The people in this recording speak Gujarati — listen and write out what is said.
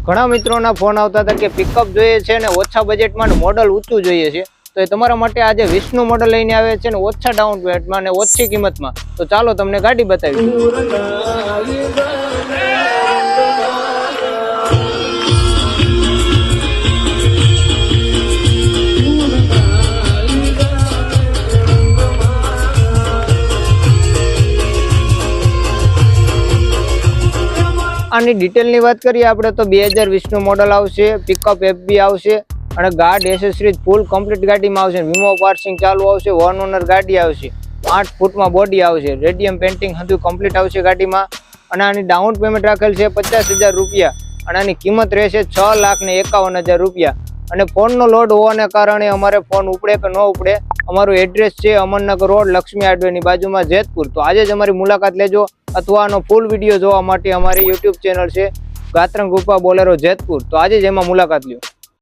ઘણા મિત્રોના ફોન આવતા હતા કે પિકઅપ જોઈએ છે ને ઓછા બજેટમાં મોડલ ઊંચું જોઈએ છે, તો એ તમારા માટે આજે વિષ્ણુ મોડલ લઈને આવે છે ને ઓછા ડાઉન પેમેન્ટમાં ને ઓછી કિંમતમાં. તો ચાલો તમને ગાડી બતાવી. આની ડિટેલની વાત કરીએ આપણે તો 2020 નું મોડલ આવશે, પિકઅપ FB આવશે અને ગાર્ડ એસેસરીઝ ફૂલ કમ્પ્લીટ ગાડીમાં આવશે. વીમો પાર્સિંગ ચાલુ આવશે, 1 ઓનર ગાડી આવશે, 8 ફૂટમાં બોડી આવશે, રેડિયમ પેન્ટિંગ બધું કમ્પ્લીટ આવશે ગાડીમાં. અને આની ડાઉન પેમેન્ટ રાખેલ છે 50,000 રૂપિયા અને આની કિંમત રહેશે 6,51,000 રૂપિયા. અને ફોનનો લોડ હોવાને કારણે અમારે ફોન ઉપડે કે ન ઉપડે. અમારું એડ્રેસ છે અમરનગર રોડ, લક્ષ્મી હાર્ડવેરની બાજુમાં, જેતપુર. તો આજે જ અમારી મુલાકાત લેજો અથવા આનો ફૂલ વિડીયો જોવા માટે અમારી YouTube ચેનલ છે ગાત્રંગ રૂપા બોલેરો જેતપુર. તો આજે જ એમાં મુલાકાત લ્યો.